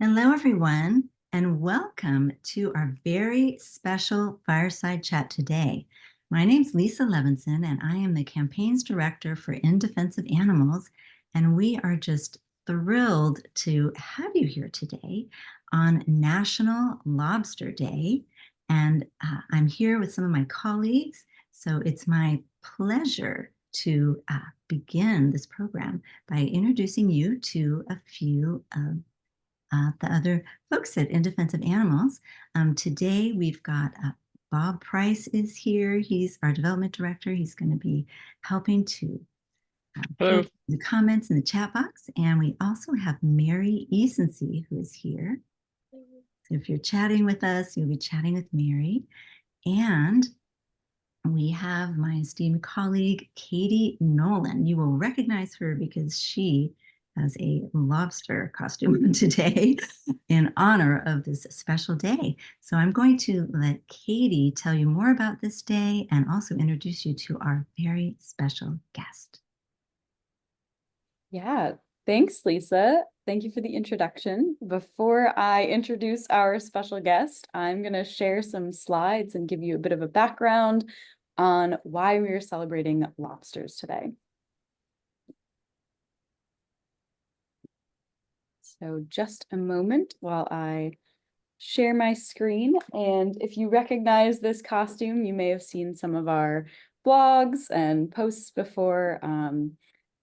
Hello, everyone, and welcome to our very special fireside chat today. My name is Lisa Levinson, and I am the campaigns director for In Defense of Animals. And we are just thrilled to have you here today on National Lobster Day. And I'm here with some of my colleagues. So it's my pleasure to begin this program by introducing you to a few of the other folks at In Defense of Animals. Today we've got Bob Price is here. He's our development director. He's going to be helping to Hello. put the comments in the chat box. And we also have Mary Easonsey, who is here. So if you're chatting with us, you'll be chatting with Mary. And we have my esteemed colleague, Katie Nolan. You will recognize her because she has a lobster costume today in honor of this special day. So I'm going to let Katie tell you more about this day and also introduce you to our very special guest. Yeah, thanks, Lisa. Thank you for the introduction. Before I introduce our special guest, I'm going to share some slides and give you a bit of a background on why we are celebrating lobsters today. So just a moment while I share my screen. And if you recognize this costume, you may have seen some of our blogs and posts before.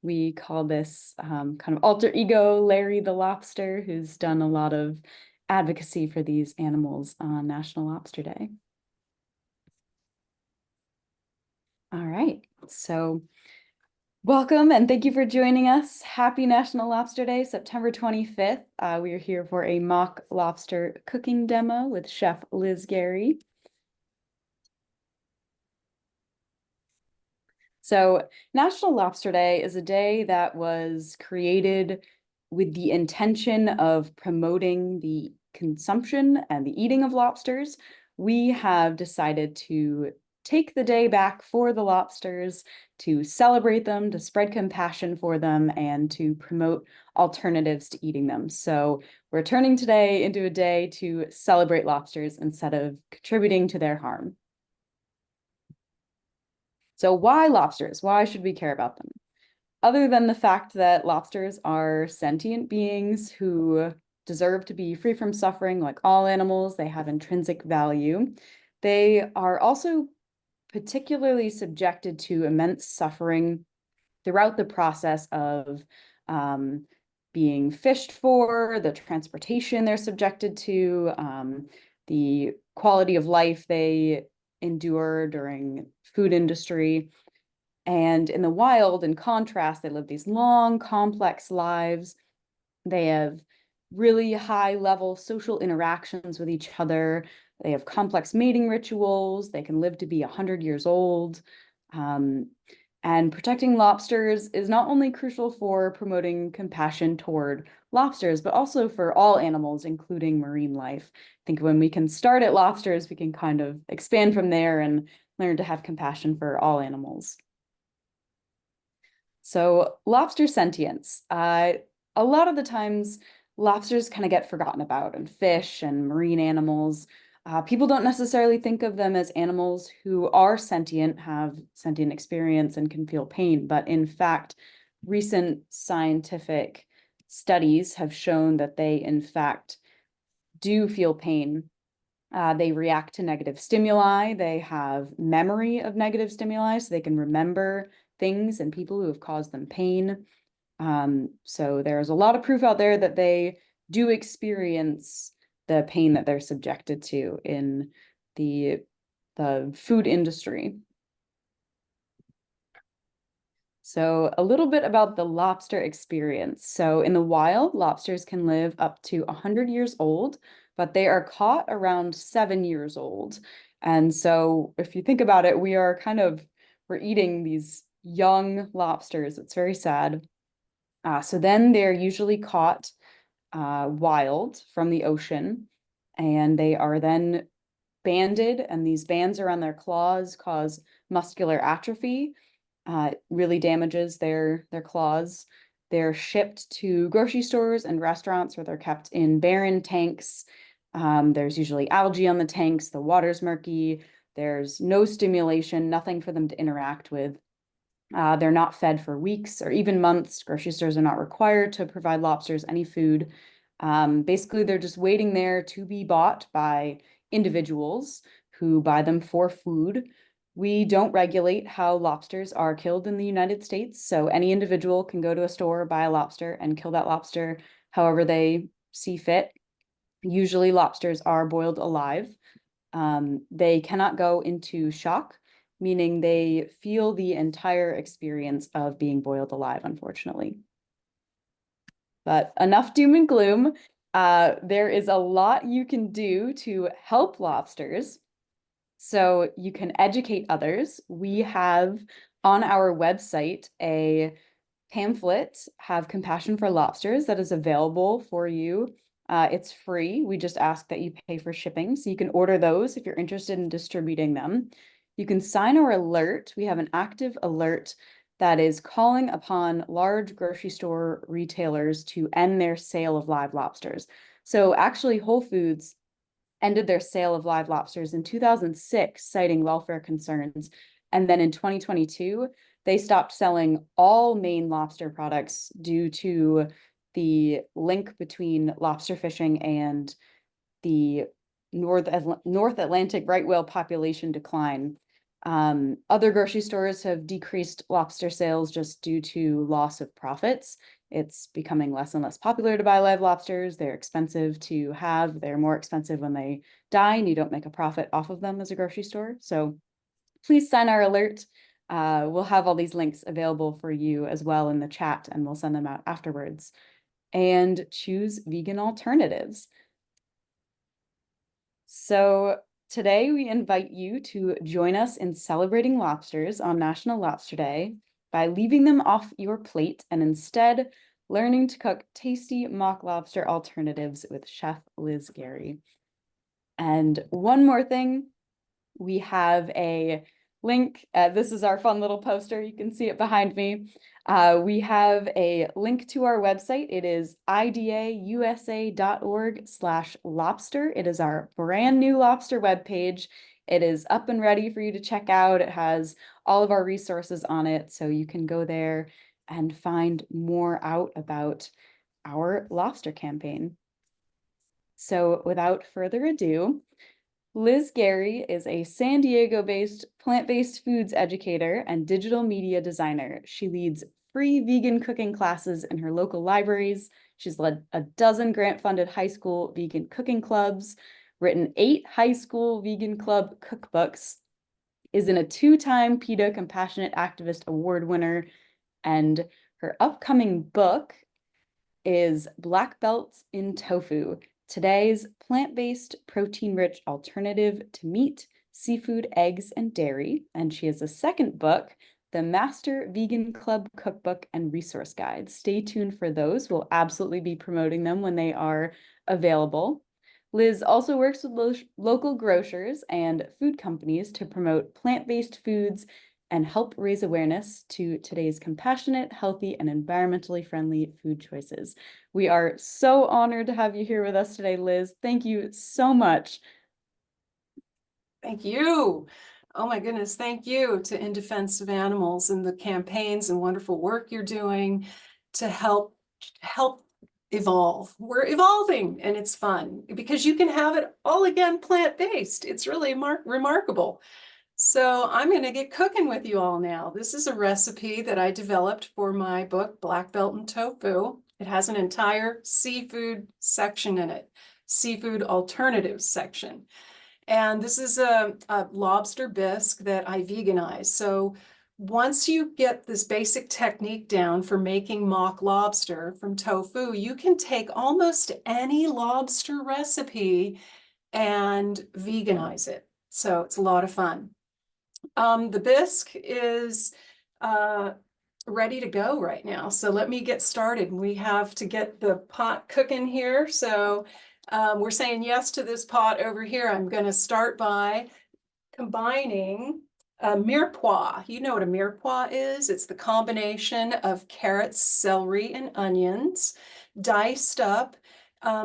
We call this kind of alter ego Larry the Lobster, who's done a lot of advocacy for these animals on National Lobster Day. All right, so welcome and thank you for joining us. Happy National Lobster Day, September 25th. We are here for a mock lobster cooking demo with Chef Liz Gary. So National Lobster Day is a day that was created with the intention of promoting the consumption and the eating of lobsters. We have decided to take the day back for the lobsters, to celebrate them, to spread compassion for them, and to promote alternatives to eating them. So we're turning today into a day to celebrate lobsters instead of contributing to their harm. So why lobsters? Why should we care about them? Other than the fact that lobsters are sentient beings who deserve to be free from suffering like all animals, they have intrinsic value. They are also particularly subjected to immense suffering throughout the process of being fished for, the transportation they're subjected to, the quality of life they endure during food industry. And in the wild, in contrast, they live these long, complex lives. They have really high level social interactions with each other. They have complex mating rituals. They can live to be 100 years old. And protecting lobsters is not only crucial for promoting compassion toward lobsters, but also for all animals, including marine life. I think when we can start at lobsters, we can kind of expand from there and learn to have compassion for all animals. So lobster sentience. A lot of the times, lobsters kind of get forgotten about, and fish and marine animals. People don't necessarily think of them as animals who are sentient, have sentient experience, and can feel pain. But in fact, recent scientific studies have shown that they, in fact, do feel pain. They react to negative stimuli. They have memory of negative stimuli, so they can remember things and people who have caused them pain. So there's a lot of proof out there that they do experience the pain that they're subjected to in the food industry. So a little bit about the lobster experience. So in the wild, lobsters can live up to 100 years old, but they are caught around 7 years old. And so if you think about it, we're eating these young lobsters. It's very sad. So then they're usually caught wild from the ocean, and they are then banded, and these bands around their claws cause muscular atrophy. It really damages their claws. They're shipped to grocery stores and restaurants where they're kept in barren tanks. There's usually algae on the tanks, the water's murky, there's no stimulation, nothing for them to interact with. They're not fed for weeks or even months. Grocery stores are not required to provide lobsters any food. Basically, they're just waiting there to be bought by individuals who buy them for food. We don't regulate how lobsters are killed in the United States, so any individual can go to a store, buy a lobster, and kill that lobster however they see fit. Usually, lobsters are boiled alive. They cannot go into shock, meaning they feel the entire experience of being boiled alive, unfortunately. But enough doom and gloom. There is a lot you can do to help lobsters. So you can educate others. We have on our website a pamphlet, Have Compassion for Lobsters, that is available for you. It's free. We just ask that you pay for shipping. So you can order those if you're interested in distributing them. You can sign our alert. We have an active alert that is calling upon large grocery store retailers to end their sale of live lobsters. So actually, Whole Foods ended their sale of live lobsters in 2006, citing welfare concerns. And then in 2022, they stopped selling all Maine lobster products due to the link between lobster fishing and the North Atlantic right whale population decline. Other grocery stores have decreased lobster sales just due to loss of profits. It's becoming less and less popular to buy live lobsters. They're expensive to have. They're more expensive when they die and you don't make a profit off of them as a grocery store. So please sign our alert. We'll have all these links available for you as well in the chat, and we'll send them out afterwards. And choose vegan alternatives. So today we invite you to join us in celebrating lobsters on National Lobster Day by leaving them off your plate and instead learning to cook tasty mock lobster alternatives with Chef Liz Gary. And one more thing, we have a link. This is our fun little poster. You can see it behind me. We have a link to our website. It is idausa.org/lobster. It is our brand new lobster webpage. It is up and ready for you to check out. It has all of our resources on it, so you can go there and find more out about our lobster campaign. So without further ado, Liz Gary is a San Diego-based plant-based foods educator and digital media designer. She leads free vegan cooking classes in her local libraries. She's led a dozen grant-funded high school vegan cooking clubs, written 8 high school vegan club cookbooks, is in a 2-time PETA Compassionate Activist Award winner, and her upcoming book is Black Belts in Tofu, today's plant-based, protein-rich alternative to meat, seafood, eggs, and dairy. And she has a second book, the Master Vegan Club Cookbook and Resource Guide. Stay tuned for those. We'll absolutely be promoting them when they are available. Liz also works with local grocers and food companies to promote plant-based foods and help raise awareness to today's compassionate, healthy, and environmentally friendly food choices. We are so honored to have you here with us today, Liz. Thank you so much. Thank you. Oh my goodness, thank you to In Defense of Animals and the campaigns and wonderful work you're doing to help evolve. We're evolving and it's fun because you can have it all again plant-based. It's really remarkable. So I'm going to get cooking with you all now. This is a recipe that I developed for my book, Black Belt in Tofu. It has an entire seafood section in it, seafood alternatives section. And this is a lobster bisque that I veganize. So once you get this basic technique down for making mock lobster from tofu, you can take almost any lobster recipe and veganize it. So it's a lot of fun. The bisque is ready to go right now. So let me get started. We have to get the pot cooking here. So we're saying yes to this pot over here. I'm going to start by combining mirepoix. You know what a mirepoix is? It's the combination of carrots, celery, and onions diced up.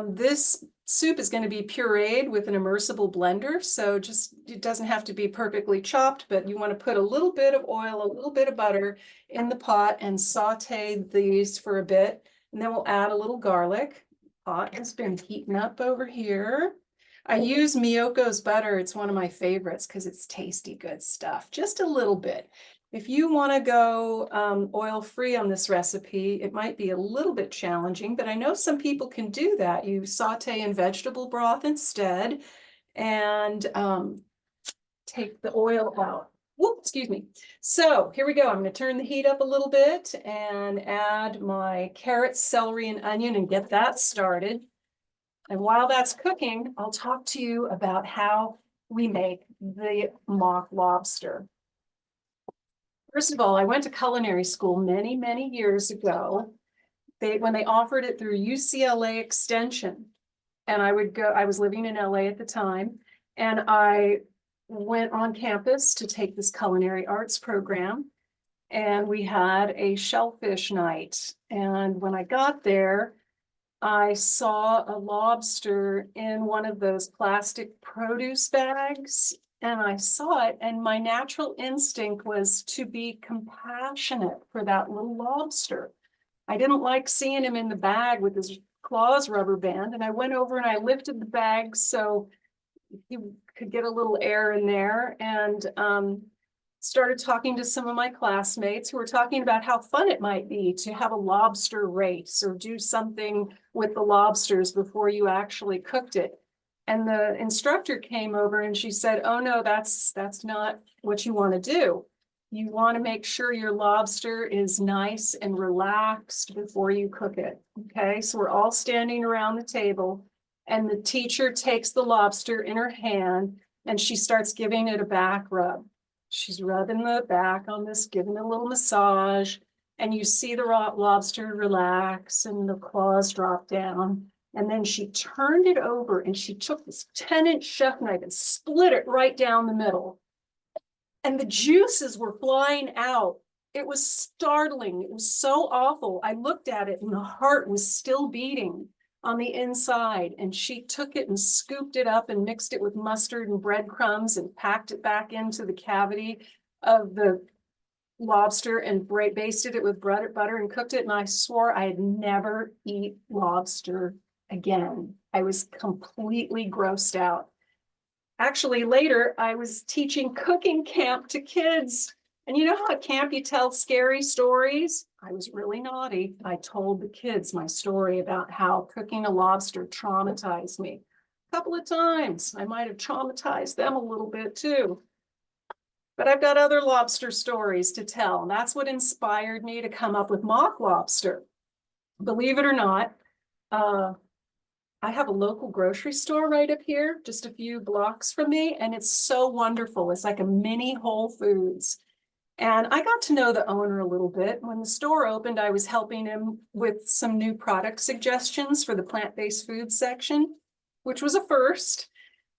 This soup is going to be pureed with an immersible blender, so just it doesn't have to be perfectly chopped, but you want to put a little bit of oil, a little bit of butter in the pot and saute these for a bit, and then we'll add a little garlic. Pot has been heating up over here. I use Miyoko's butter. It's one of my favorites because it's tasty, good stuff. Just a little bit. If you want to go oil-free on this recipe, it might be a little bit challenging, but I know some people can do that. You saute in vegetable broth instead and take the oil out. Whoop, excuse me. So here we go. I'm going to turn the heat up a little bit and add my carrots, celery, and onion and get that started. And while that's cooking, I'll talk to you about how we make the mock lobster. First of all, I went to culinary school many, many years ago. When they offered it through UCLA Extension, and I was living in LA at the time, and I went on campus to take this culinary arts program, and we had a shellfish night. And when I got there, I saw a lobster in one of those plastic produce bags, and I saw it, and my natural instinct was to be compassionate for that little lobster. I didn't like seeing him in the bag with his claws rubber band, and I went over and I lifted the bag so he could get a little air in there, and started talking to some of my classmates who were talking about how fun it might be to have a lobster race or do something with the lobsters before you actually cooked it. And the instructor came over and she said, oh no, that's not what you want to do. You want to make sure your lobster is nice and relaxed before you cook it. Okay, so we're all standing around the table and the teacher takes the lobster in her hand and she starts giving it a back rub. She's rubbing the back on this, giving it a little massage, and you see the lobster relax and the claws drop down. And then she turned it over and she took this 10-inch chef knife and split it right down the middle. And the juices were flying out. It was startling. It was so awful. I looked at it and the heart was still beating on the inside. And she took it and scooped it up and mixed it with mustard and breadcrumbs and packed it back into the cavity of the lobster and basted it with butter and cooked it. And I swore I had never eat lobster again. I was completely grossed out. Actually, later, I was teaching cooking camp to kids. And you know how at camp you tell scary stories? I was really naughty. I told the kids my story about how cooking a lobster traumatized me. A couple of times, I might have traumatized them a little bit too. But I've got other lobster stories to tell. And that's what inspired me to come up with mock lobster. Believe it or not, I have a local grocery store right up here, just a few blocks from me, and it's so wonderful. It's like a mini Whole Foods. And I got to know the owner a little bit. When the store opened, I was helping him with some new product suggestions for the plant-based food section, which was a first.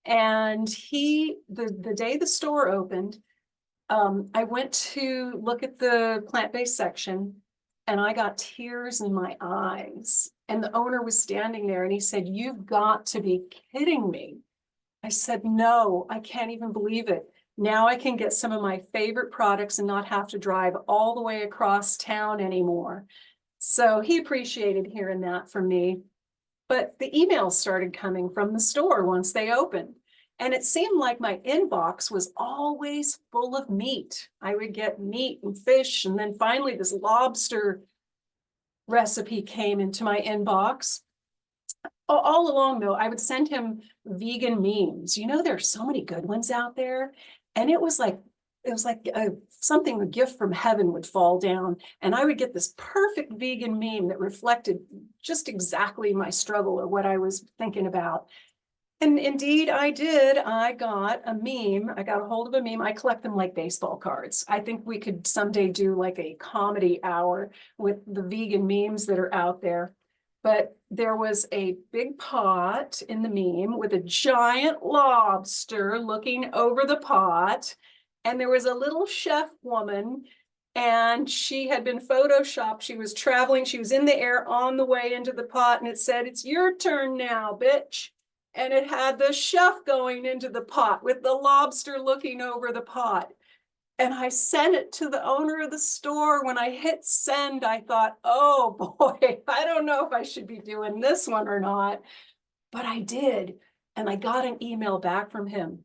And the day the store opened, I went to look at the plant-based section and I got tears in my eyes. And the owner was standing there and he said, "You've got to be kidding me." I said, "No, I can't even believe it. Now I can get some of my favorite products and not have to drive all the way across town anymore." So he appreciated hearing that from me. But the emails started coming from the store once they opened. And it seemed like my inbox was always full of meat. I would get meat and fish, and then finally this lobster recipe came into my inbox. All along, though, I would send him vegan memes. You know, there's so many good ones out there. And it was like something, a gift from heaven would fall down. And I would get this perfect vegan meme that reflected just exactly my struggle or what I was thinking about. And indeed, I did. I got a meme. I got a hold of a meme. I collect them like baseball cards. I think we could someday do like a comedy hour with the vegan memes that are out there. But there was a big pot in the meme with a giant lobster looking over the pot. And there was a little chef woman, and she had been photoshopped. She was traveling. She was in the air on the way into the pot, and it said, "It's your turn now, bitch." And it had the chef going into the pot with the lobster looking over the pot. And I sent it to the owner of the store. When I hit send, I thought, oh boy, I don't know if I should be doing this one or not, but I did. And I got an email back from him.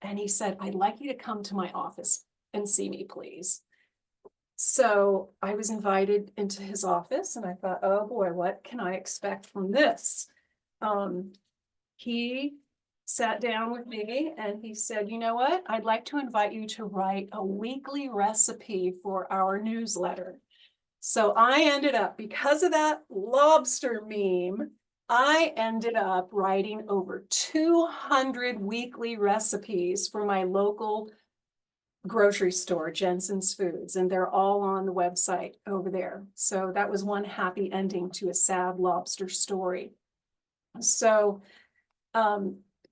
And he said, "I'd like you to come to my office and see me, please." So I was invited into his office, and I thought, oh boy, what can I expect from this? He sat down with me and he said, "You know what? I'd like to invite you to write a weekly recipe for our newsletter." So I ended up, because of that lobster meme, I ended up writing over 200 weekly recipes for my local grocery store, Jensen's Foods, and they're all on the website over there. So that was one happy ending to a sad lobster story. So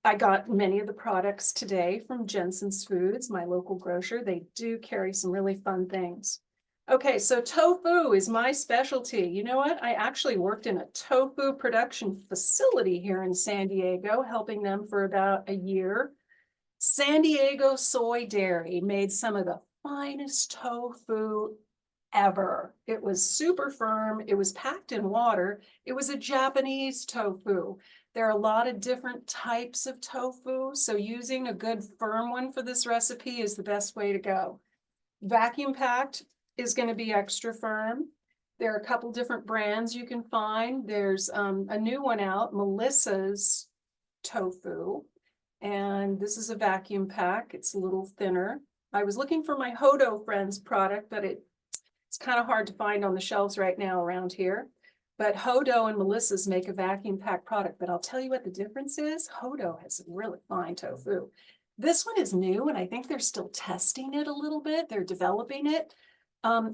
I got many of the products today from Jensen's Foods, my local grocer. They do carry some really fun things. Okay, so tofu is my specialty. You know what? I actually worked in a tofu production facility here in San Diego, helping them for about a year. San Diego Soy Dairy made some of the finest tofu ever. It was super firm. It was packed in water. It was a Japanese tofu. There are a lot of different types of tofu, so using a good firm one for this recipe is the best way to go. Vacuum packed is going to be extra firm. There are a couple different brands you can find. There's a new one out, Melissa's tofu, and this is a vacuum pack. It's a little thinner. I was looking for my Hodo Friends product, but it's kind of hard to find on the shelves right now around here. But Hodo and Melissa's make a vacuum pack product, but I'll tell you what the difference is. Hodo has some really fine tofu. This one is new, and I think they're still testing it a little bit. They're developing it.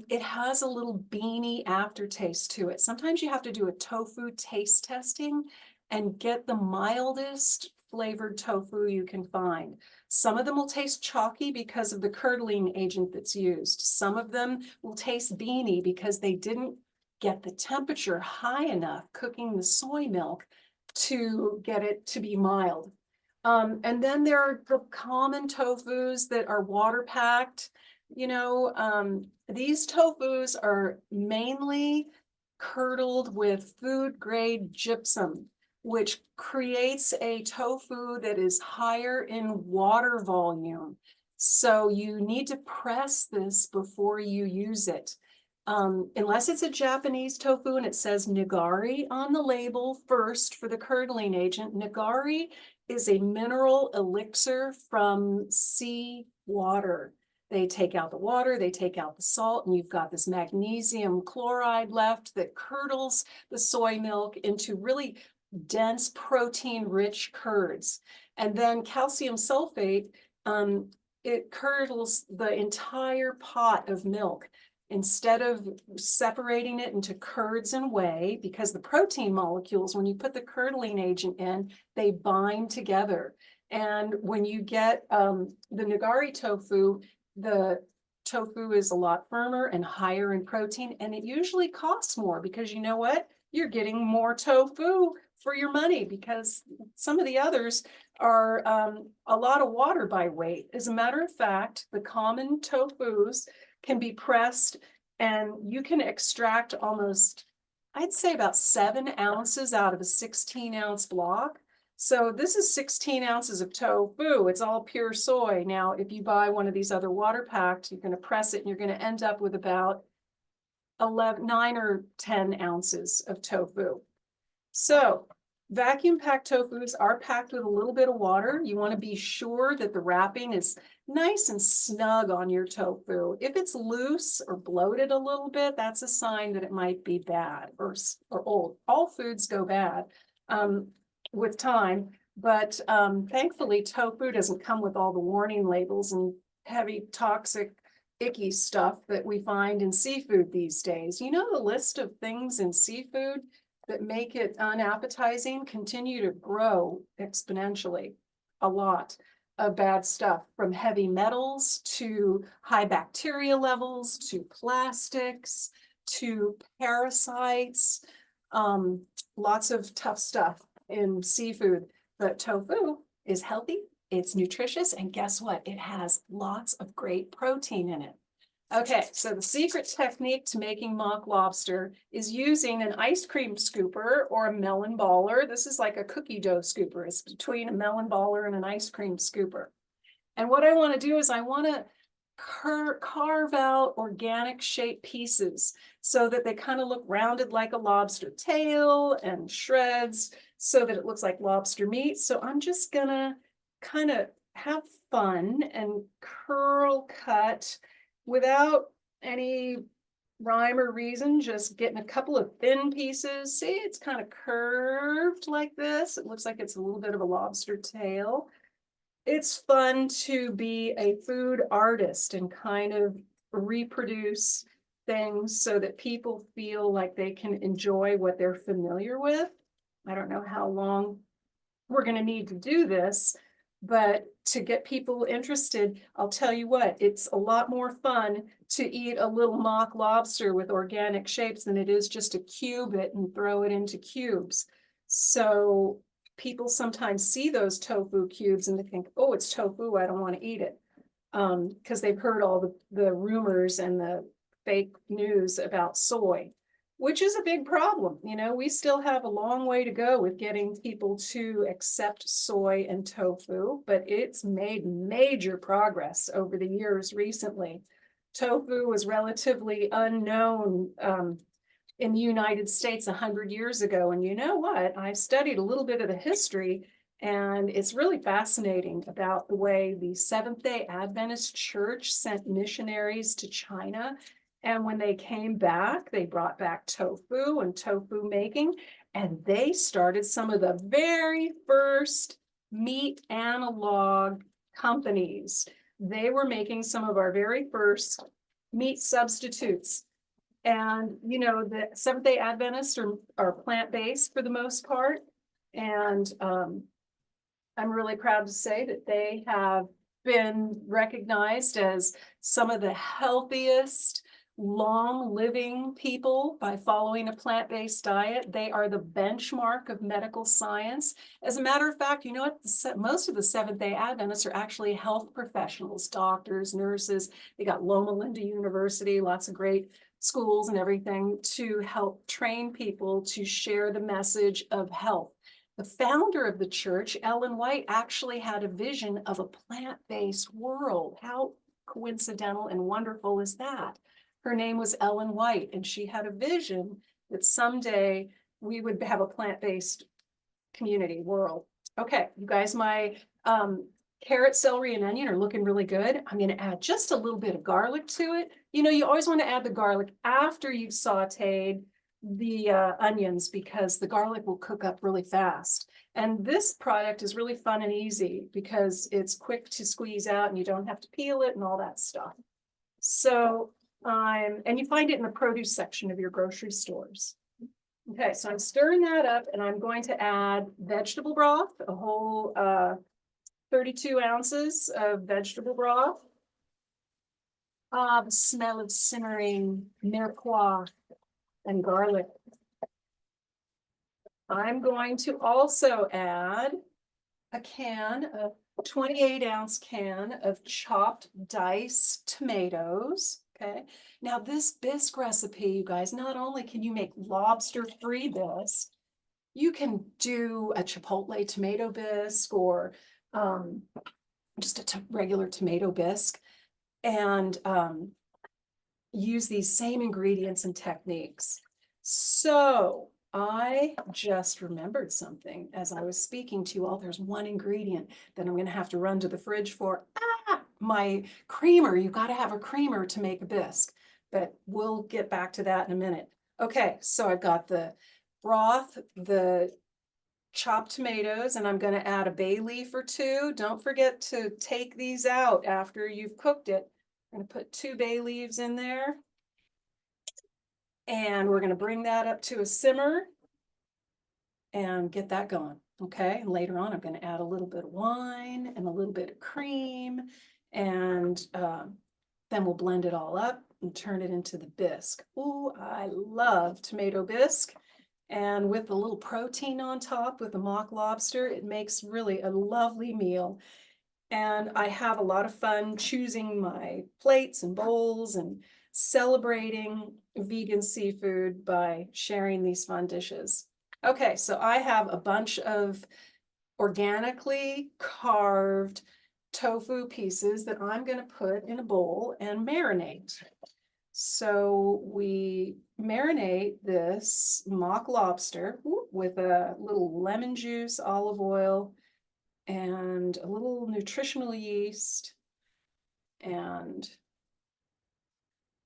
It has a little beany aftertaste to it. Sometimes you have to do a tofu taste testing and get the mildest flavored tofu you can find. Some of them will taste chalky because of the curdling agent that's used. Some of them will taste beany because they didn't get the temperature high enough cooking the soy milk to get it to be mild. And then there are the common tofus that are water packed. You know, these tofus are mainly curdled with food grade gypsum, which creates a tofu that is higher in water volume. So you need to press this before you use it. Unless it's a Japanese tofu and it says nigari on the label first for the curdling agent. Nigari is a mineral elixir from sea water. They take out the water, they take out the salt, and you've got this magnesium chloride left that curdles the soy milk into really dense protein-rich curds. And then calcium sulfate, it curdles the entire pot of milk. Instead of separating it into curds and whey, because the protein molecules, when you put the curdling agent in, they bind together. And when you get the nigari tofu, the tofu is a lot firmer and higher in protein, and it usually costs more because you know what? You're getting more tofu for your money because some of the others are a lot of water by weight. As a matter of fact, the common tofus can be pressed and you can extract almost, I'd say about 7 ounces out of a 16-ounce block. So this is 16 ounces of tofu. It's all pure soy. Now, if you buy one of these other water packed, you're going to press it and you're going to end up with about 9 or 10 ounces of tofu. So vacuum packed tofus are packed with a little bit of water. You want to be sure that the wrapping is nice and snug on your tofu. If it's loose or bloated a little bit, that's a sign that it might be bad or old. All foods go bad with time, but thankfully tofu doesn't come with all the warning labels and heavy toxic icky stuff that we find in seafood these days. You know, the list of things in seafood that make it unappetizing continue to grow exponentially a lot. of bad stuff, from heavy metals to high bacteria levels to plastics to parasites. Lots of tough stuff in seafood, but tofu is healthy, it's nutritious, and guess what? It has lots of great protein in it. Okay, so the secret technique to making mock lobster is using an ice cream scooper or a melon baller. This is like a cookie dough scooper. It's between a melon baller and an ice cream scooper. And what I want to do is I want to carve out organic shaped pieces so that they kind of look rounded like a lobster tail and shreds so that it looks like lobster meat. So I'm just gonna kind of have fun and curl cut without any rhyme or reason, just getting a couple of thin pieces. See, it's kind of curved like this. It looks like it's a little bit of a lobster tail. It's fun to be a food artist and kind of reproduce things so that people feel like they can enjoy what they're familiar with. I don't know how long we're going to need to do this, but to get people interested, I'll tell you what, it's a lot more fun to eat a little mock lobster with organic shapes than it is just to cube it and throw it into cubes. So people sometimes see those tofu cubes and they think, oh, it's tofu, I don't want to eat it. Because they've heard all the rumors and the fake news about soy, which is a big problem. You know, we still have a long way to go with getting people to accept soy and tofu, but it's made major progress over the years recently. Tofu was relatively unknown in the United States 100 years ago. And you know what? I studied a little bit of the history, and it's really fascinating about the way the Seventh-day Adventist Church sent missionaries to China. And when they came back, they brought back tofu and tofu making, and they started some of the very first meat analog companies. They were making some of our very first meat substitutes. And, you know, the Seventh-day Adventists are plant-based for the most part. And I'm really proud to say that they have been recognized as some of the healthiest, long-living people by following a plant-based diet. They are the benchmark of medical science. As a matter of fact, you know what? Most of the Seventh-day Adventists are actually health professionals, doctors, nurses. They got Loma Linda University, lots of great schools and everything to help train people to share the message of health. The founder of the church, Ellen White, actually had a vision of a plant-based world. How coincidental and wonderful is that? Her name was Ellen White, and she had a vision that someday we would have a plant-based community world. Okay, you guys, my carrot, celery, and onion are looking really good. I'm going to add just a little bit of garlic to it. You know, you always want to add the garlic after you've sauteed the onions, because the garlic will cook up really fast. And this product is really fun and easy because it's quick to squeeze out and you don't have to peel it and all that stuff. So and you find it in the produce section of your grocery stores. Okay, so I'm stirring that up, and I'm going to add vegetable broth, a whole 32 ounces of vegetable broth. The smell of simmering mirepoix and garlic. I'm going to also add a 28-ounce can of chopped diced tomatoes. Okay, now this bisque recipe, you guys, not only can you make lobster-free bisque, you can do a chipotle tomato bisque or just a regular tomato bisque, and use these same ingredients and techniques. So I just remembered something as I was speaking to you all. There's one ingredient that I'm going to have to run to the fridge for. My creamer. You got to have a creamer to make a bisque, but we'll get back to that in a minute. Okay, so I've got the broth, the chopped tomatoes, and I'm going to add a bay leaf or two. Don't forget to take these out after you've cooked it. I'm going to put 2 bay leaves in there. And we're going to bring that up to a simmer. and get that going. Okay, and later on, I'm going to add a little bit of wine and a little bit of cream, and then we'll blend it all up and turn it into the bisque. Ooh, I love tomato bisque. And with a little protein on top with the mock lobster, it makes really a lovely meal. And I have a lot of fun choosing my plates and bowls and celebrating vegan seafood by sharing these fun dishes. Okay, so I have a bunch of organically carved tofu pieces that I'm going to put in a bowl and marinate. So we marinate this mock lobster with a little lemon juice, olive oil, and a little nutritional yeast, and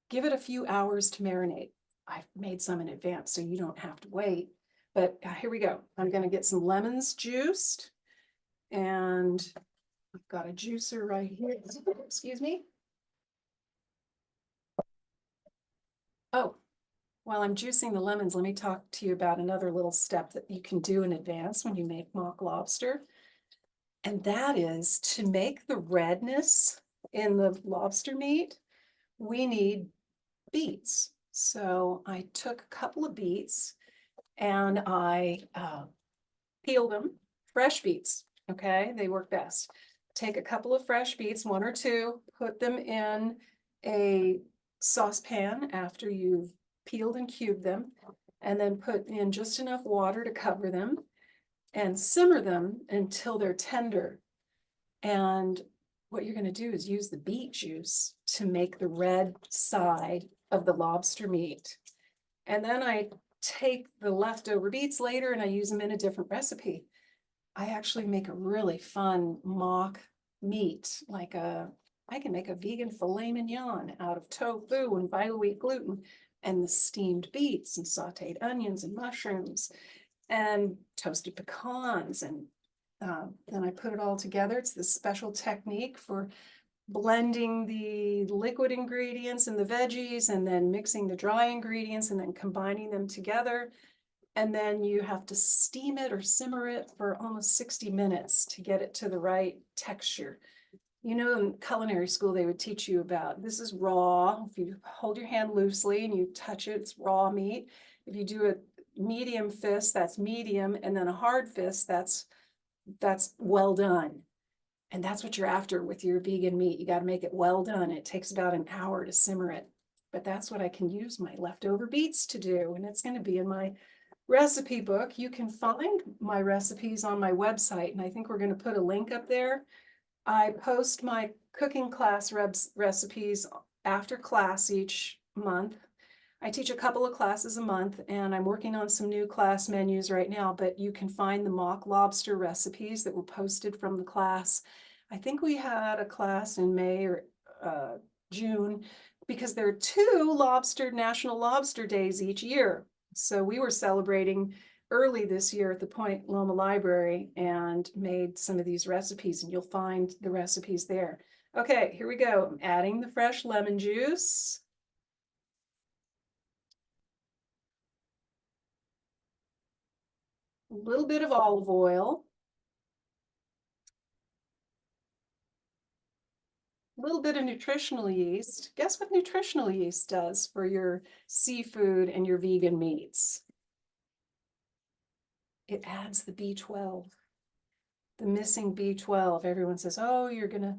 give it a few hours to marinate. I've made some in advance, so you don't have to wait. But here we go. I'm going to get some lemons juiced, and I've got a juicer right here. Excuse me. Oh, while I'm juicing the lemons, let me talk to you about another little step that you can do in advance when you make mock lobster. And that is to make the redness in the lobster meat, we need beets. So I took a couple of beets and I peeled them, fresh beets, okay? They work best. Take a couple of fresh beets, one or two, put them in a saucepan after you've peeled and cubed them, and then put in just enough water to cover them and simmer them until they're tender. And what you're going to do is use the beet juice to make the red side of the lobster meat. And then I take the leftover beets later and I use them in a different recipe. I actually make a really fun mock meat, I can make a vegan filet mignon out of tofu and vital wheat gluten and the steamed beets and sauteed onions and mushrooms and toasted pecans. And then I put it all together. It's this special technique for blending the liquid ingredients and the veggies and then mixing the dry ingredients and then combining them together. And then you have to steam it or simmer it for almost 60 minutes to get it to the right texture. You know, in culinary school, they would teach you about this is raw. If you hold your hand loosely and you touch it, it's raw meat. If you do a medium fist, that's medium. And then a hard fist, that's well done. And that's what you're after with your vegan meat. You got to make it well done. It takes about an hour to simmer it. But that's what I can use my leftover beets to do. And it's going to be in my recipe book. You can find my recipes on my website. And I think we're going to put a link up there. I post my cooking class recipes after class each month. I teach a couple of classes a month and I'm working on some new class menus right now, but you can find the mock lobster recipes that were posted from the class. I think we had a class in May or June because there are two National Lobster Days each year. So we were celebrating early this year at the Point Loma Library and made some of these recipes, and you'll find the recipes there. Okay, here we go. I'm adding the fresh lemon juice. A little bit of olive oil. A little bit of nutritional yeast. Guess what nutritional yeast does for your seafood and your vegan meats? It adds the B12, the missing B12. Everyone says, oh, you're going to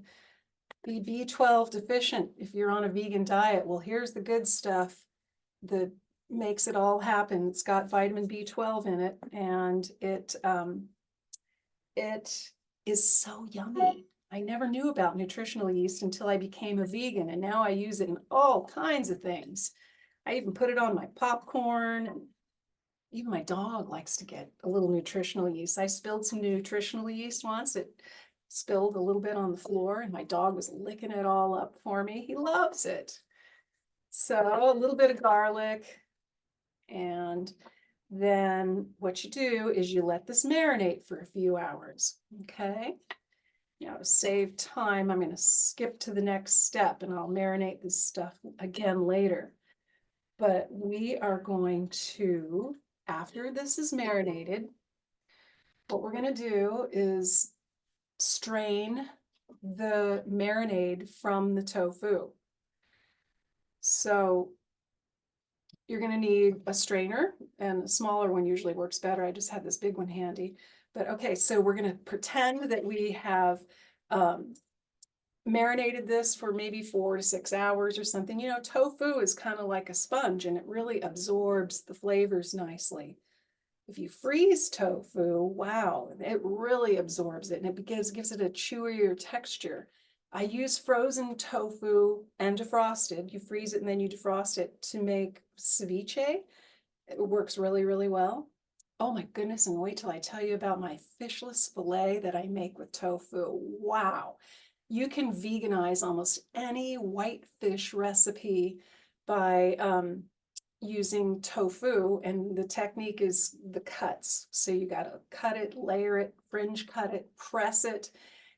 be B12 deficient if you're on a vegan diet. Well, here's the good stuff that makes it all happen. It's got vitamin B12 in it, and it is so yummy. I never knew about nutritional yeast until I became a vegan, and now I use it in all kinds of things. I even put it on my popcorn. Even my dog likes to get a little nutritional yeast. I spilled some nutritional yeast once. It spilled a little bit on the floor, and my dog was licking it all up for me. He loves it. So a little bit of garlic, and then what you do is you let this marinate for a few hours, okay? Now to save time, I'm going to skip to the next step and I'll marinate this stuff again later. But we are going to, after this is marinated, what we're gonna do is strain the marinade from the tofu. So you're gonna need a strainer, and a smaller one usually works better. I just had this big one handy. But okay, so we're gonna pretend that we have marinated this for maybe 4 to 6 hours or something. You know, tofu is kind of like a sponge and it really absorbs the flavors nicely. If you freeze tofu, wow, it really absorbs it, and it gives it a chewier texture. I use frozen tofu and defrosted. You freeze it and then you defrost it to make ceviche. It works really, really well. Oh my goodness, and wait till I tell you about my fishless fillet that I make with tofu. Wow. You can veganize almost any white fish recipe by using tofu, and the technique is the cuts. So you got to cut it, layer it, fringe cut it, press it,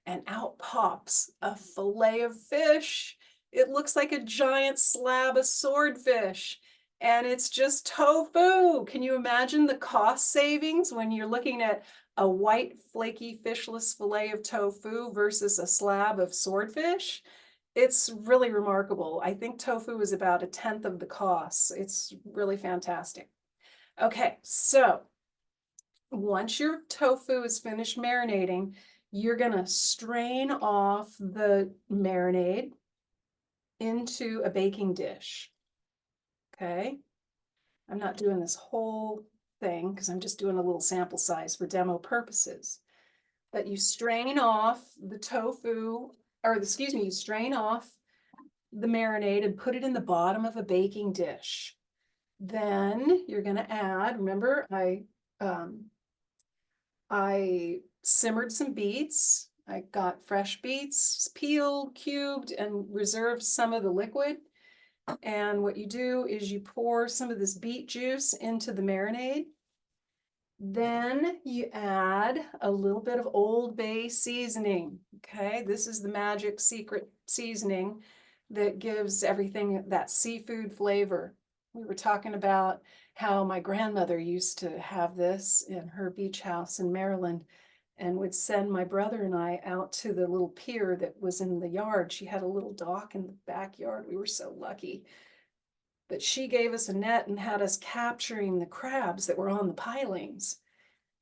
and out pops a fillet of fish. It looks like a giant slab of swordfish, and it's just tofu. Can you imagine the cost savings when you're looking at a white flaky fishless fillet of tofu versus a slab of swordfish? It's really remarkable. I think tofu is about 1/10 of the cost. It's really fantastic. Okay, so once your tofu is finished marinating, you're gonna strain off the marinade into a baking dish. Okay, I'm not doing this whole thing because I'm just doing a little sample size for demo purposes. But you strain off the tofu, or excuse me, you strain off the marinade and put it in the bottom of a baking dish. Then you're going to add, remember, I simmered some beets. I got fresh beets, peeled, cubed, and reserved some of the liquid. And what you do is you pour some of this beet juice into the marinade. Then you add a little bit of Old Bay seasoning. Okay, this is the magic secret seasoning that gives everything that seafood flavor. We were talking about how my grandmother used to have this in her beach house in Maryland and would send my brother and I out to the little pier that was in the yard. She had a little dock in the backyard. We were so lucky. But she gave us a net and had us capturing the crabs that were on the pilings.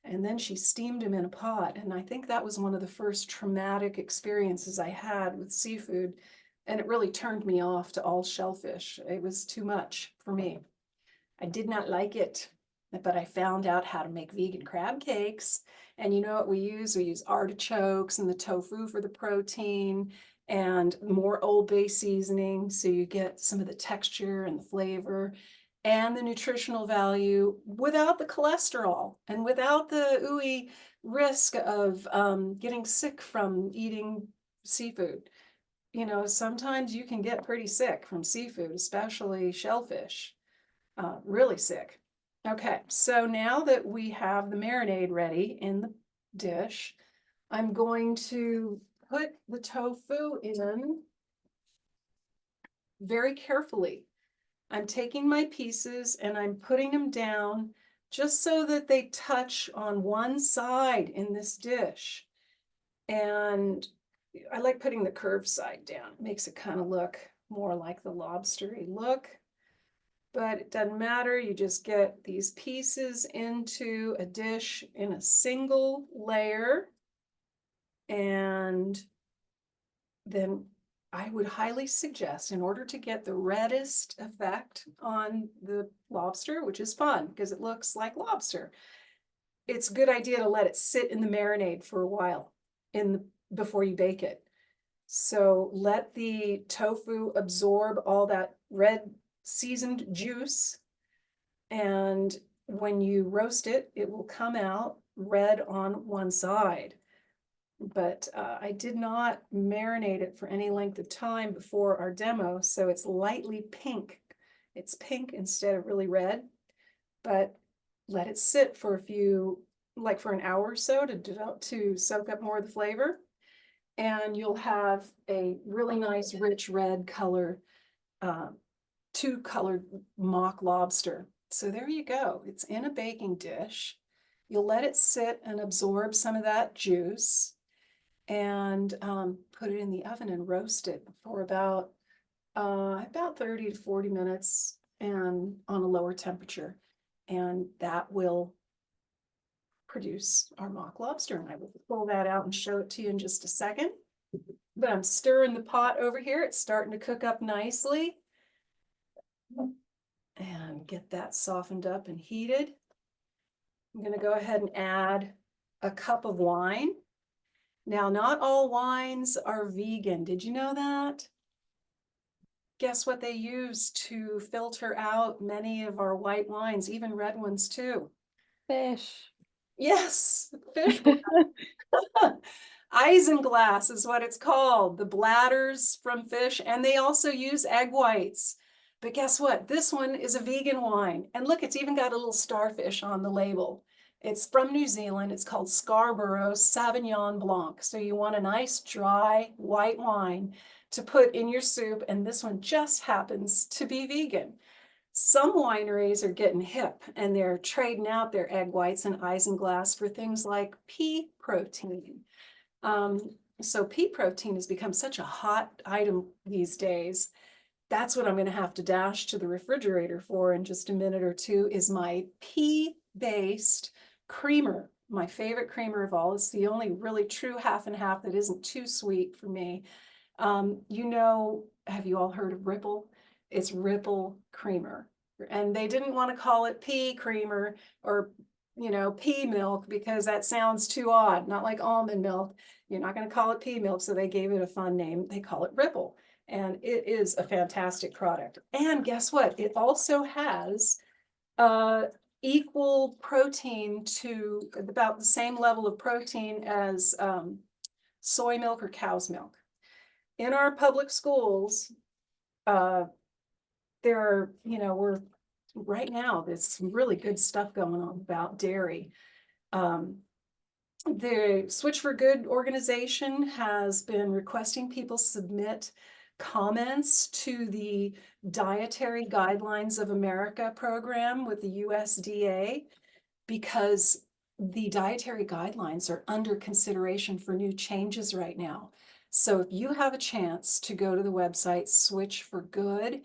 And then she steamed them in a pot. And I think that was one of the first traumatic experiences I had with seafood. And it really turned me off to all shellfish. It was too much for me. I did not like it, but I found out how to make vegan crab cakes. And you know what we use? We use artichokes and the tofu for the protein and more Old Bay seasoning. So you get some of the texture and the flavor and the nutritional value without the cholesterol and without the ooey risk of getting sick from eating seafood. You know, sometimes you can get pretty sick from seafood, especially shellfish, really sick. Okay, so now that we have the marinade ready in the dish, I'm going to put the tofu in very carefully. I'm taking my pieces and I'm putting them down just so that they touch on one side in this dish. And I like putting the curved side down. It makes it kind of look more like the lobstery look. But it doesn't matter. You just get these pieces into a dish in a single layer. And then I would highly suggest, in order to get the reddest effect on the lobster, which is fun because it looks like lobster, it's a good idea to let it sit in the marinade for a while before you bake it. So let the tofu absorb all that red seasoned juice, and when you roast it, it will come out red on one side. But I did not marinate it for any length of time before our demo, so it's lightly pink. It's pink instead of really red, but let it sit for for an hour or so to soak up more of the flavor. And you'll have a really nice, rich red color, two-colored mock lobster. So there you go. It's in a baking dish. You'll let it sit and absorb some of that juice, and put it in the oven and roast it for about 30 to 40 minutes and on a lower temperature. And that will produce our mock lobster. And I will pull that out and show it to you in just a second. But I'm stirring the pot over here. It's starting to cook up nicely. And get that softened up and heated. I'm going to go ahead and add a cup of wine. Now, not all wines are vegan. Did you know that? Guess what they use to filter out many of our white wines, even red ones too? Fish. Yes, fish blood. Isinglass is what it's called, the bladders from fish, and they also use egg whites. But guess what? This one is a vegan wine. And look, it's even got a little starfish on the label. It's from New Zealand. It's called Scarborough Sauvignon Blanc. So you want a nice dry white wine to put in your soup, and this one just happens to be vegan. Some wineries are getting hip and they're trading out their egg whites and isinglass for things like pea protein. So pea protein has become such a hot item these days. That's what I'm going to have to dash to the refrigerator for in just a minute or two, is my pea-based creamer. My favorite creamer of all. It's the only really true half and half that isn't too sweet for me. Have you all heard of Ripple? It's Ripple creamer. And they didn't want to call it pea creamer or, pea milk, because that sounds too odd, not like almond milk. You're not going to call it pea milk, so they gave it a fun name. They call it Ripple. And it is a fantastic product. And guess what? It also has equal protein, to about the same level of protein as soy milk or cow's milk. In our public schools, we're right now, there's some really good stuff going on about dairy. The Switch for Good organization has been requesting people submit comments to the Dietary Guidelines of America program with the USDA, because the dietary guidelines are under consideration for new changes right now. So if you have a chance to go to the website Switch for Good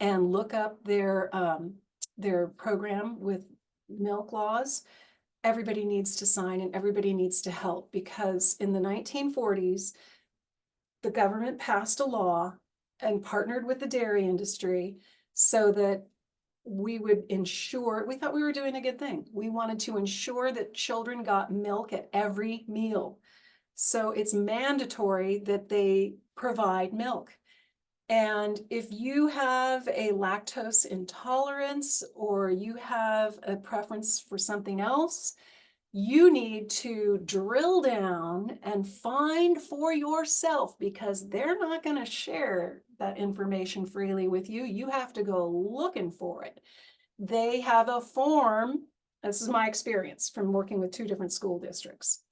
and look up their program with milk laws, everybody needs to sign and everybody needs to help, because in the 1940s, the government passed a law and partnered with the dairy industry so that we would ensure, we thought we were doing a good thing. We wanted to ensure that children got milk at every meal. So it's mandatory that they provide milk. And if you have a lactose intolerance or you have a preference for something else, you need to drill down and find for yourself, because they're not going to share that information freely with you. You have to go looking for it. They have a form. This is my experience from working with 3 different school districts.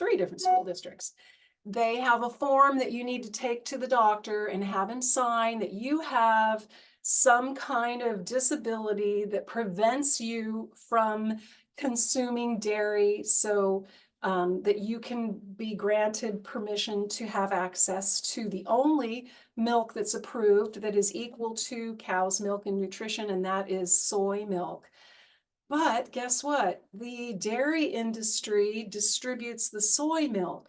They have a form that you need to take to the doctor and have him sign that you have some kind of disability that prevents you from consuming dairy, so that you can be granted permission to have access to the only milk that's approved that is equal to cow's milk in nutrition, and that is soy milk. But guess what? The dairy industry distributes the soy milk.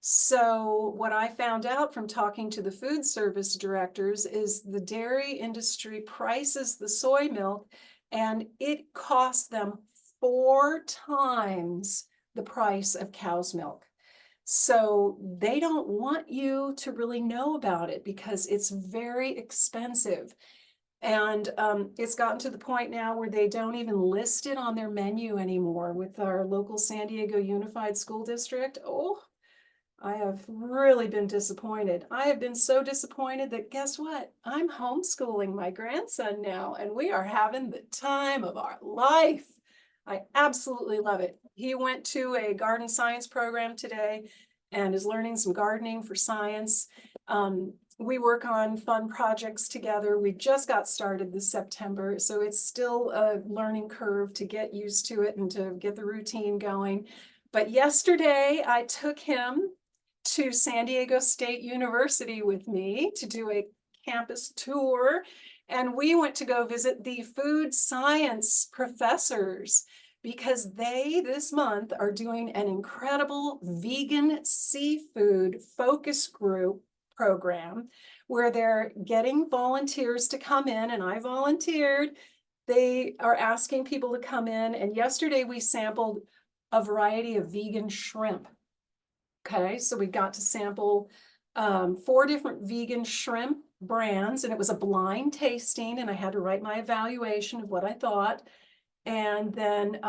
So what I found out from talking to the food service directors is the dairy industry prices the soy milk, and it costs them 4 times the price of cow's milk. So they don't want you to really know about it because it's very expensive. And it's gotten to the point now where they don't even list it on their menu anymore with our local San Diego Unified School District. Oh, I have really been disappointed. I have been so disappointed that, guess what? I'm homeschooling my grandson now, and we are having the time of our life. I absolutely love it. He went to a garden science program today and is learning some gardening for science. we work on fun projects together. We just got started this September, so it's still a learning curve to get used to it and to get the routine going. But yesterday I took him to San Diego State University with me to do a campus tour. And we went to go visit the food science professors because they, this month, are doing an incredible vegan seafood focus group program where they're getting volunteers to come in, and I volunteered. They are asking people to come in, and yesterday we sampled a variety of vegan shrimp. Okay, so we got to sample 4 different vegan shrimp brands, and it was a blind tasting, and I had to write my evaluation of what I thought. And then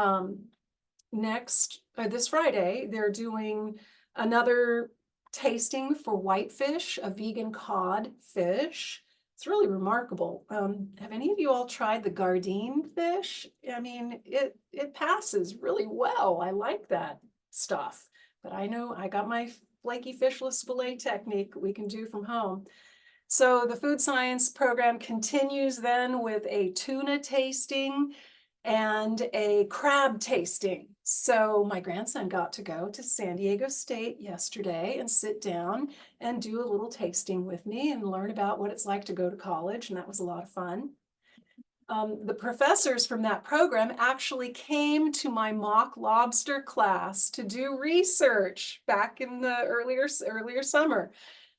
this Friday, they're doing another tasting for whitefish, a vegan cod fish. It's really remarkable. Have any of you all tried the Gardein fish? I mean, it passes really well. I like that stuff. But I know I got my flaky fishless fillet technique we can do from home. So the food science program continues then with a tuna tasting and a crab tasting. So my grandson got to go to San Diego State yesterday and sit down and do a little tasting with me and learn about what it's like to go to college, and that was a lot of fun. The professors from that program actually came to my mock lobster class to do research back in the earlier summer.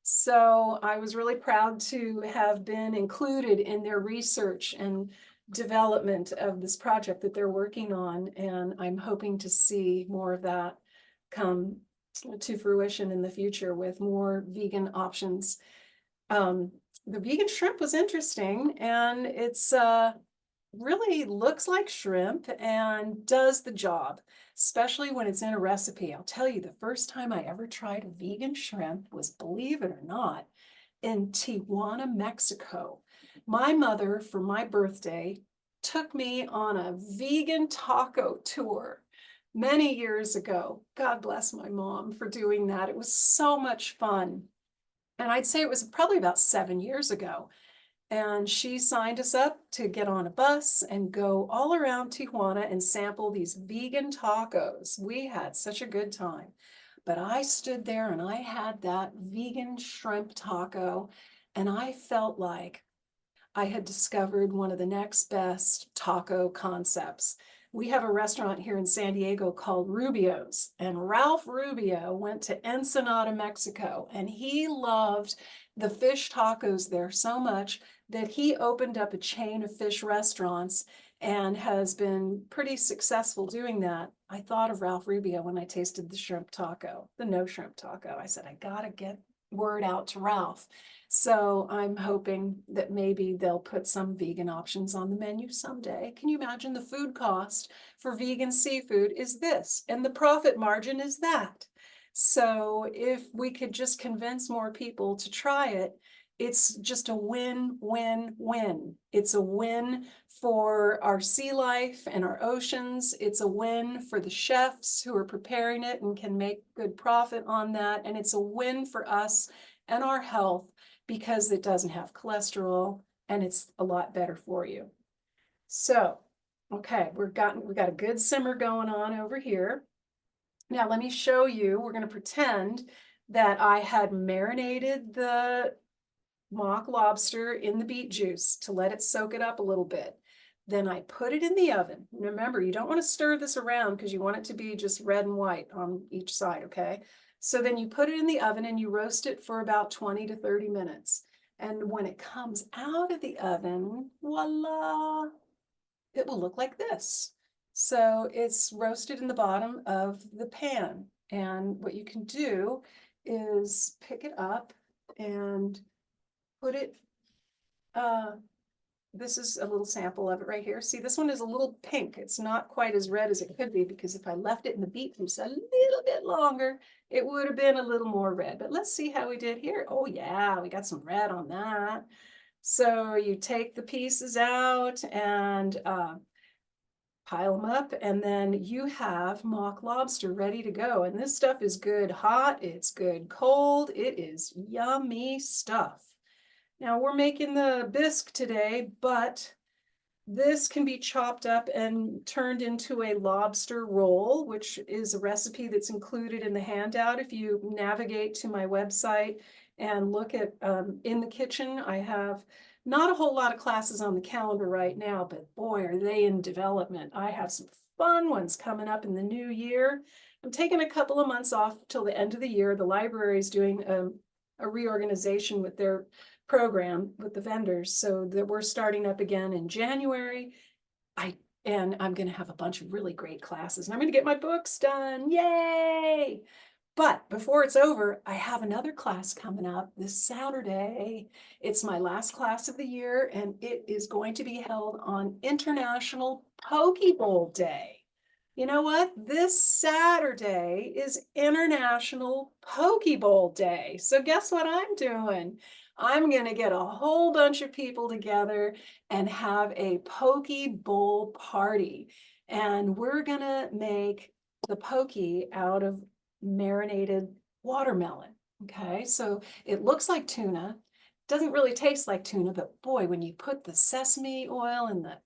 So I was really proud to have been included in their research and development of this project that they're working on. And I'm hoping to see more of that come to fruition in the future with more vegan options. The vegan shrimp was interesting, and it's really looks like shrimp and does the job, especially when it's in a recipe. I'll tell you, the first time I ever tried a vegan shrimp was, believe it or not, in Tijuana, Mexico. My mother, for my birthday, took me on a vegan taco tour many years ago. God bless my mom for doing that. It was so much fun. And I'd say it was probably about 7 years ago. And she signed us up to get on a bus and go all around Tijuana and sample these vegan tacos. We had such a good time. But I stood there and I had that vegan shrimp taco, and I felt like I had discovered one of the next best taco concepts. We have a restaurant here in San Diego called Rubio's, and Ralph Rubio went to Ensenada, Mexico, and he loved the fish tacos there so much that he opened up a chain of fish restaurants and has been pretty successful doing that. I thought of Ralph Rubio when I tasted the shrimp taco, the no shrimp taco. I said, I gotta get word out to Ralph. So I'm hoping that maybe they'll put some vegan options on the menu someday. Can you imagine the food cost for vegan seafood is this, and the profit margin is that? So if we could just convince more people to try it, it's just a win, win, win. It's a win for our sea life and our oceans. It's a win for the chefs who are preparing it and can make good profit on that. And it's a win for us and our health because it doesn't have cholesterol and it's a lot better for you. So, okay, we got a good simmer going on over here. Now let me show you, we're going to pretend that I had marinated the mock lobster in the beet juice to let it soak it up a little bit. Then I put it in the oven. Remember, you don't want to stir this around because you want it to be just red and white on each side, okay? So then you put it in the oven and you roast it for about 20 to 30 minutes. And when it comes out of the oven, voila, it will look like this. So it's roasted in the bottom of the pan. And what you can do is pick it up and put it, this is a little sample of it right here. See, this one is a little pink. It's not quite as red as it could be because if I left it in the beet juice a little bit longer, it would have been a little more red. But let's see how we did here. Oh yeah, we got some red on that. So you take the pieces out and pile them up, and then you have mock lobster ready to go. And this stuff is good hot, it's good cold, it is yummy stuff. Now we're making the bisque today, but this can be chopped up and turned into a lobster roll, which is a recipe that's included in the handout. If you navigate to my website and look at in the kitchen, I have not a whole lot of classes on the calendar right now, but boy, are they in development. I have some fun ones coming up in the new year. I'm taking a couple of months off till the end of the year. The library is doing a reorganization with their program with the vendors, so that we're starting up again in January. And I'm going to have a bunch of really great classes, and I'm going to get my books done. Yay! But before it's over, I have another class coming up this Saturday. It's my last class of the year, and it is going to be held on International Poke Bowl Day. You know what? This Saturday is International Poke Bowl Day. So guess what I'm doing? I'm going to get a whole bunch of people together and have a poke bowl party. And we're going to make the poke out of marinated watermelon. Okay, so it looks like tuna, doesn't really taste like tuna, but boy, when you put the sesame oil and the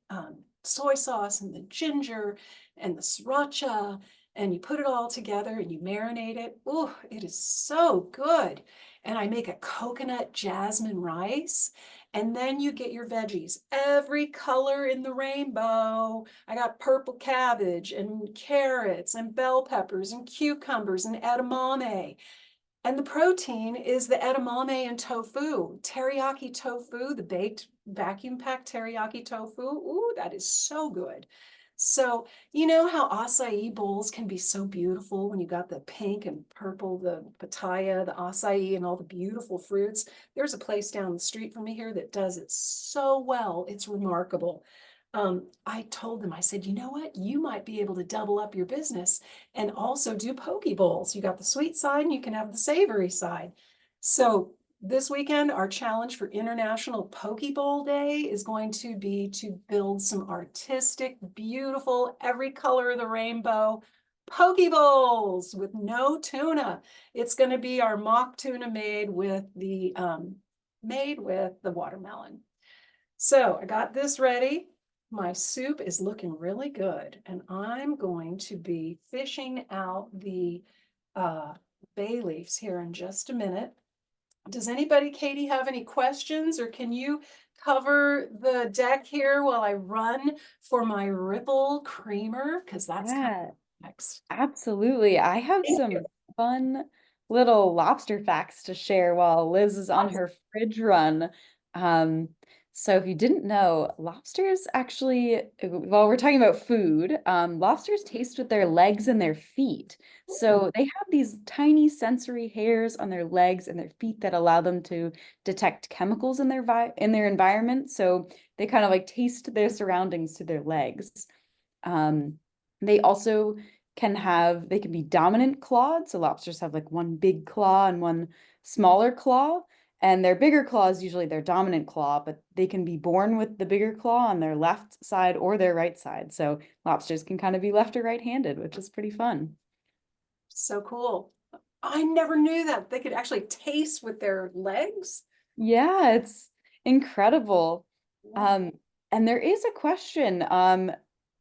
soy sauce and the ginger and the sriracha and you put it all together and you marinate it, oh, it is so good. And I make a coconut jasmine rice. And then you get your veggies, every color in the rainbow. I got purple cabbage and carrots and bell peppers and cucumbers and edamame. And the protein is the edamame and tofu, teriyaki tofu, the baked vacuum packed teriyaki tofu. Ooh, that is so good. So, you know how acai bowls can be so beautiful when you got the pink and purple, the pitaya, the acai, and all the beautiful fruits. There's a place down the street from me here that does it so well. It's remarkable. I told them, I said, you know what? You might be able to double up your business and also do poke bowls. You got the sweet side and you can have the savory side. So this weekend, our challenge for International Poke Bowl Day is going to be to build some artistic, beautiful, every color of the rainbow poke bowls with no tuna. It's going to be our mock tuna made with the watermelon. So I got this ready. My soup is looking really good, and I'm going to be fishing out the bay leaves here in just a minute. Does anybody, Katie, have any questions, or can you cover the deck here while I run for my ripple creamer? Because that's kind Yeah, of next. absolutely. I have Thank some you. fun little lobster facts to share while Liz is on her fridge run. Um, so if you didn't know, lobsters actually, while we're talking about food, lobsters taste with their legs and their feet. So they have these tiny sensory hairs on their legs and their feet that allow them to detect chemicals in their environment. So they kind of like taste their surroundings through their legs. Um, they also they can be dominant clawed. So lobsters have like one big claw and one smaller claw. And their bigger claw is usually their dominant claw, but they can be born with the bigger claw on their left side or their right side. So lobsters can kind of be left or right-handed, which is pretty fun. So cool. I never knew that they could actually taste with their legs. Yeah, it's incredible. Yeah. Um, and there is a question.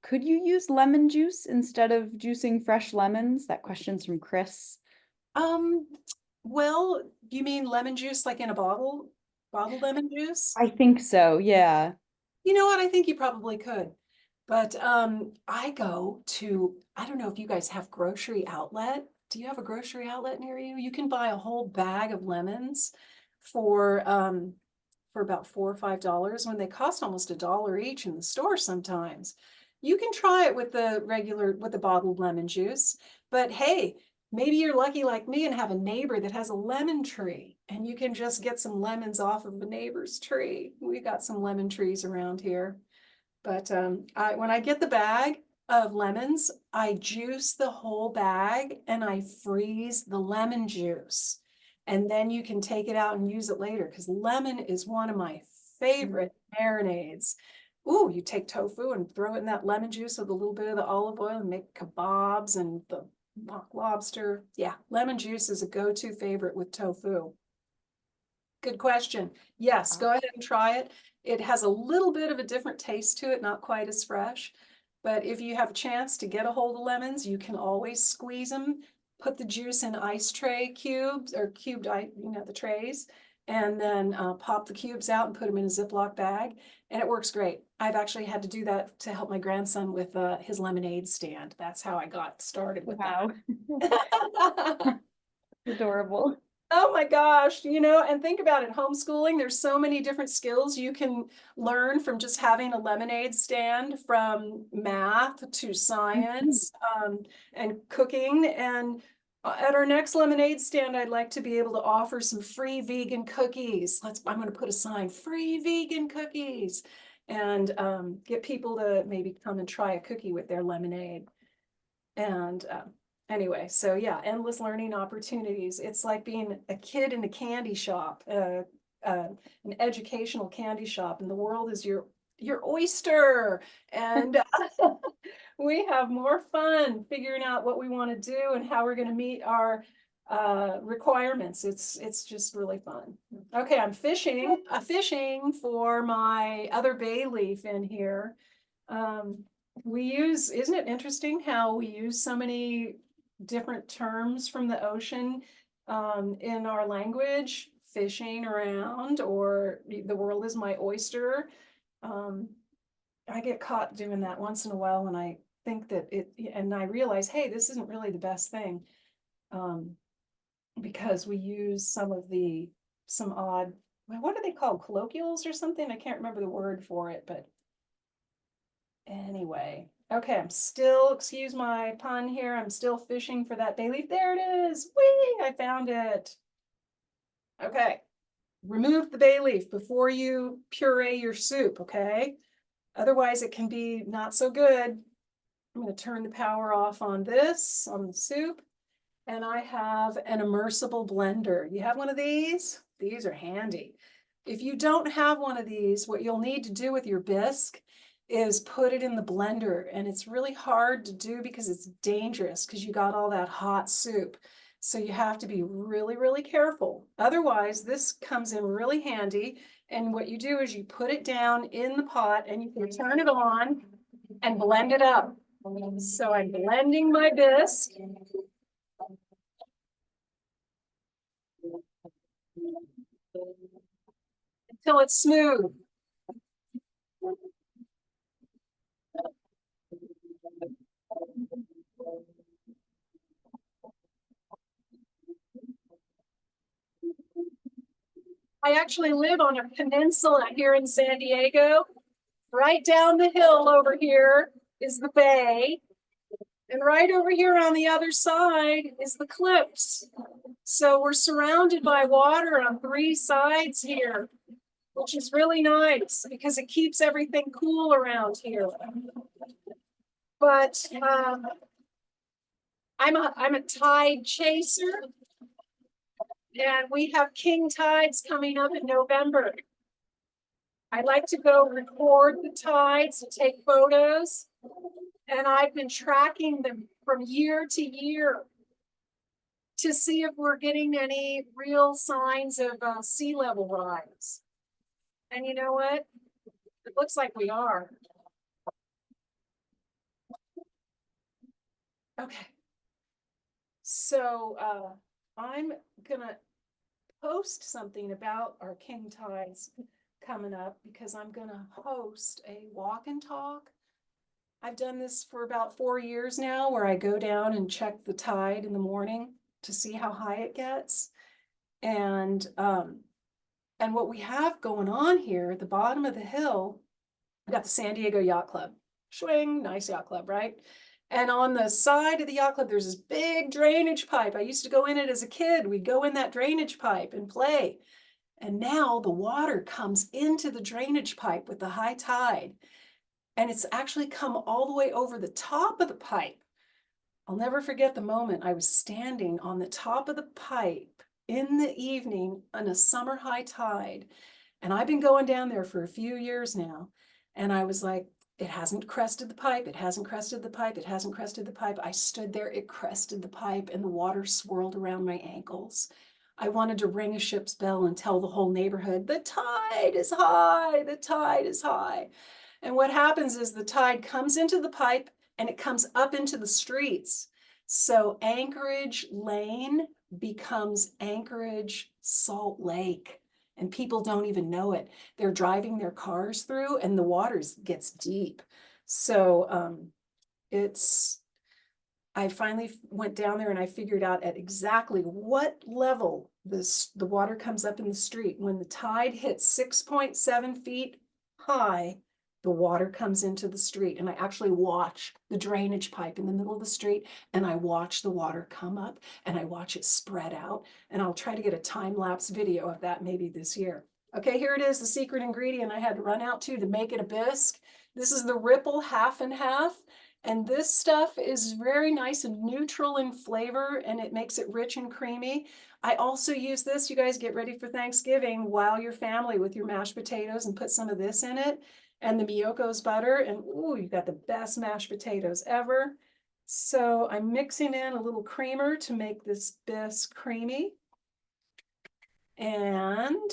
Could you use lemon juice instead of juicing fresh lemons? That question's from Chris. Um, well, you mean lemon juice like in a bottle? Bottled lemon juice? I think so, yeah. You know what? I think you probably could. But I go to, I don't know if you guys have grocery outlet. Do you have a grocery outlet near you? You can buy a whole bag of lemons for about $4 or $5 when they cost almost $1 each in the store sometimes. You can try it with the bottled lemon juice, but hey, maybe you're lucky like me and have a neighbor that has a lemon tree and you can just get some lemons off of the neighbor's tree. We got some lemon trees around here. But when I get the bag of lemons, I juice the whole bag and I freeze the lemon juice. And then you can take it out and use it later because lemon is one of my favorite marinades. Ooh, you take tofu and throw it in that lemon juice with a little bit of the olive oil and make kebabs and the mock lobster. Yeah, lemon juice is a go-to favorite with tofu. Good question. Yes, go ahead and try it. It has a little bit of a different taste to it, not quite as fresh. But if you have a chance to get a hold of lemons, you can always squeeze them, put the juice in ice tray cubes or cubed, the trays, and then pop the cubes out and put them in a Ziploc bag. And it works great. I've actually had to do that to help my grandson with his lemonade stand. That's how I got started with Wow. that. Adorable. Oh my gosh, and think about it, homeschooling, there's so many different skills you can learn from just having a lemonade stand, from math to science, and cooking. And at our next lemonade stand, I'd like to be able to offer some free vegan cookies. I'm going to put a sign, free vegan cookies, and get people to maybe come and try a cookie with their lemonade. And anyway, so yeah, endless learning opportunities. It's like being a kid in a candy shop, an educational candy shop, and the world is your oyster. And we have more fun figuring out what we want to do and how we're going to meet our requirements. It's just really fun. Okay, I'm fishing for my other bay leaf in here. Isn't it interesting how we use so many different terms from the ocean in our language, fishing around, or the world is my oyster. I get caught doing that once in a while when I think that and I realize, hey, this isn't really the best thing, because we use some odd, what are they called? Colloquials or something? I can't remember the word for it, but anyway, okay, excuse my pun here, I'm still fishing for that bay leaf. There it is. Whee! I found it. Okay, remove the bay leaf before you puree your soup, okay? Otherwise, it can be not so good. I'm going to turn the power off on the soup, and I have an immersible blender. You have one of these? These are handy. If you don't have one of these, what you'll need to do with your bisque is put it in the blender, and it's really hard to do because it's dangerous because you got all that hot soup. So you have to be really, really careful. Otherwise, this comes in really handy. And what you do is you put it down in the pot and you can turn it on and blend it up. So I'm blending my bisque. Until it's smooth. I actually live on a peninsula here in San Diego. Right down the hill over here is the bay. And right over here on the other side is the cliffs. So we're surrounded by water on 3 sides here, which is really nice because it keeps everything cool around here. But I'm a tide chaser, and we have king tides coming up in November. I like to go record the tides and take photos, and I've been tracking them from year to year to see if we're getting any real signs of sea level rise. And you know what? It looks like we are. Okay. So I'm gonna post something about our king tides coming up because I'm gonna host a walk and talk. I've done this for about 4 years now, where I go down and check the tide in the morning to see how high it gets. And what we have going on here at the bottom of the hill, we got the San Diego Yacht Club. Swing, nice yacht club, right? And on the side of the yacht club, there's this big drainage pipe. I used to go in it as a kid. We'd go in that drainage pipe and play. And now the water comes into the drainage pipe with the high tide. And it's actually come all the way over the top of the pipe. I'll never forget the moment I was standing on the top of the pipe in the evening on a summer high tide. And I've been going down there for a few years now. And I was like, it hasn't crested the pipe. It hasn't crested the pipe. It hasn't crested the pipe. I stood there, it crested the pipe, and the water swirled around my ankles. I wanted to ring a ship's bell and tell the whole neighborhood, the tide is high, the tide is high. And what happens is the tide comes into the pipe and it comes up into the streets. So Anchorage Lane becomes Anchorage Salt Lake, and people don't even know it. They're driving their cars through and the water gets deep. So I finally went down there and I figured out at exactly what level the water comes up in the street. When the tide hits 6.7 feet high, the water comes into the street. And I actually watch the drainage pipe in the middle of the street, and I watch the water come up and I watch it spread out. And I'll try to get a time-lapse video of that maybe this year. Okay, here it is, the secret ingredient I had to run out to make it a bisque. This is the Ripple half and half. And this stuff is very nice and neutral in flavor, and it makes it rich and creamy. I also use this, you guys get ready for Thanksgiving, wow your family with your mashed potatoes and put some of this in it, and the Miyoko's butter, and ooh, you've got the best mashed potatoes ever. So I'm mixing in a little creamer to make this bisque creamy. And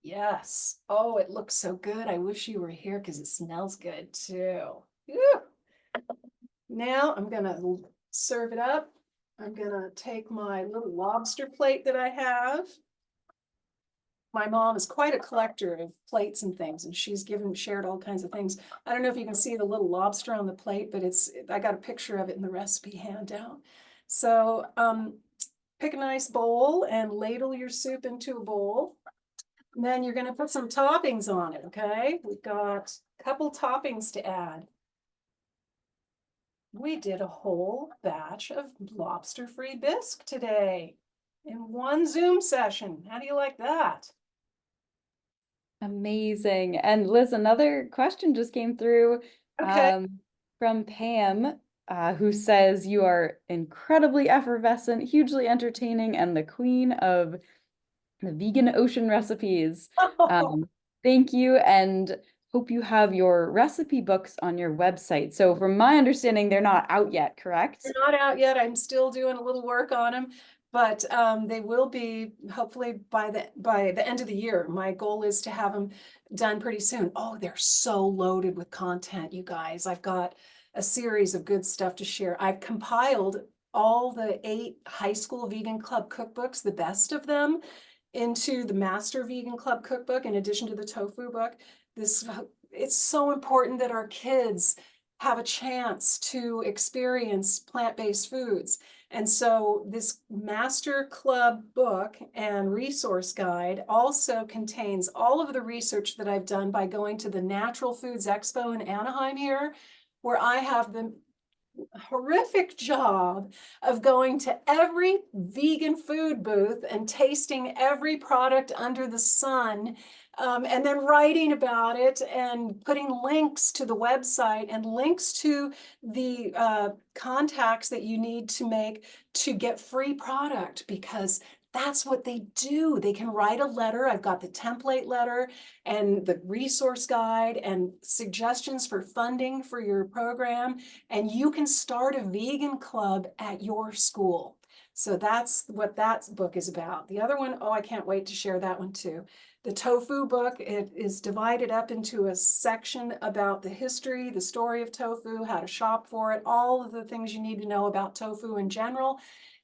yes, oh, it looks so good. I wish you were here because it smells good too. Whew. Now I'm gonna serve it up. I'm gonna take my little lobster plate that I have. My mom is quite a collector of plates and things, and she's shared all kinds of things. I don't know if you can see the little lobster on the plate, but I got a picture of it in the recipe handout. So pick a nice bowl and ladle your soup into a bowl. And then you're gonna put some toppings on it, okay? We've got a couple toppings to add. We did a whole batch of lobster-free bisque today in one Zoom session. How do you like that? Amazing. And Liz, another question just came through Okay. from Pam, who says you are incredibly effervescent, hugely entertaining, and the queen of the vegan ocean recipes. Thank you, and hope you have your recipe books on your website. So from my understanding, they're not out yet, correct? They're not out yet. I'm still doing a little work on them, but they will be hopefully by the end of the year. My goal is to have them done pretty soon. Oh, they're so loaded with content, you guys. I've got a series of good stuff to share. I've compiled all the 8 high school vegan club cookbooks, the best of them, into the Master Vegan Club cookbook, in addition to the tofu book. It's so important that our kids have a chance to experience plant-based foods. And so this Master Club book and resource guide also contains all of the research that I've done by going to the Natural Foods Expo in Anaheim here, where I have the horrific job of going to every vegan food booth and tasting every product under the sun, and then writing about it and putting links to the website and links to the contacts that you need to make to get free product, because that's what they do. They can write a letter. I've got the template letter and the resource guide and suggestions for funding for your program, and you can start a vegan club at your school. So that's what that book is about. The other one, oh, I can't wait to share that one too. The tofu book, it is divided up into a section about the history, the story of tofu, how to shop for it, all of the things you need to know about tofu in general.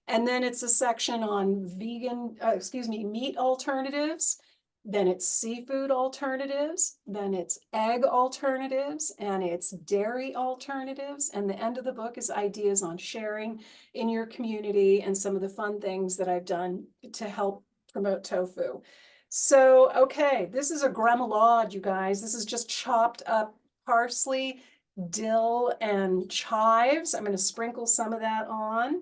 And then it's a section on meat alternatives. Then it's seafood alternatives. Then it's egg alternatives, and it's dairy alternatives. And the end of the book is ideas on sharing in your community and some of the fun things that I've done to help promote tofu. So, okay, this is a gremolade, you guys. This is just chopped up parsley, dill, and chives. I'm going to sprinkle some of that on.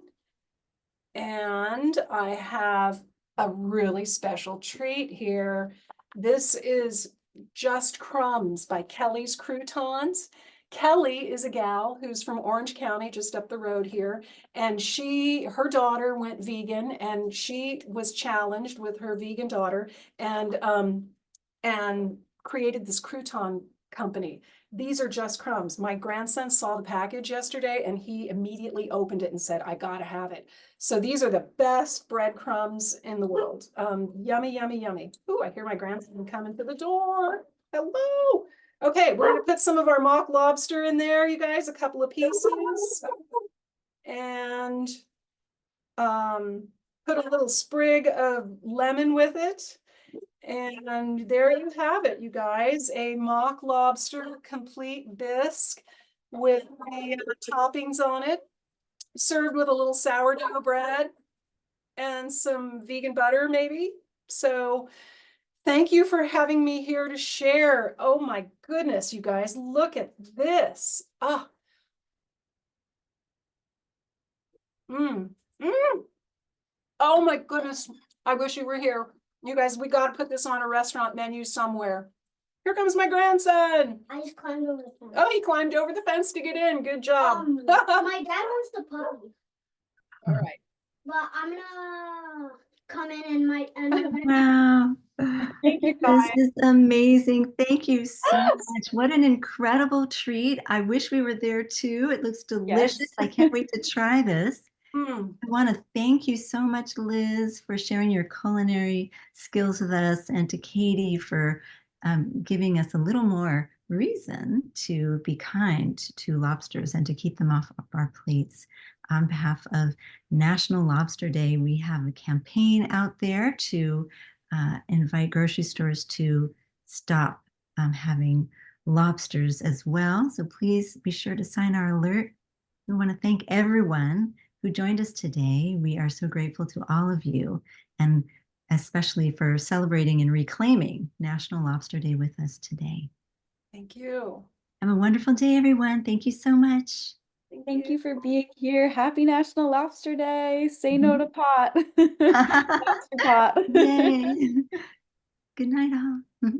And I have a really special treat here. This is Just Crumbs by Kelly's Croutons. Kelly is a gal who's from Orange County, just up the road here. And her daughter went vegan, and she was challenged with her vegan daughter and created this crouton company. these are just crumbs. My grandson saw the package yesterday and he immediately opened it and said, I gotta have it. So these are the best breadcrumbs in the world. Yummy, yummy, yummy. Ooh, I hear my grandson coming to the door. Hello. Okay, we're gonna put some of our mock lobster in there, you guys, a couple of pieces. And put a little sprig of lemon with it. And there you have it, you guys, a mock lobster complete bisque with the toppings on it, served with a little sourdough bread and some vegan butter maybe. So thank you for having me here to share. Oh my goodness, you guys, look at this. Ah. Mm. Mm. Oh my goodness. I wish you were here. You guys, we got to put this on a restaurant menu somewhere. Here comes my grandson. I just climbed over the fence. Oh, he climbed over the fence to get in. Good job. My dad wants the puppy, All right. but I'm gonna come in and Wow. Thank you, This guys. is amazing. Thank you so much. What an incredible treat. I wish we were there too. It looks delicious. Yes. I can't wait to try this. Mm. I want to thank you so much, Liz, for sharing your culinary skills with us, and to Katie for giving us a little more reason to be kind to lobsters and to keep them off of our plates. On behalf of National Lobster Day, we have a campaign out there to invite grocery stores to stop having lobsters as well. So please be sure to sign our alert. We want to thank everyone who joined us today. We are so grateful to all of you, and especially for celebrating and reclaiming National Lobster Day with us today. Thank you. Have a wonderful day, everyone. Thank you so much. Thank you for being here. Happy National Lobster Day. Say no to pot. Lobster pot. Yay. Good night, all.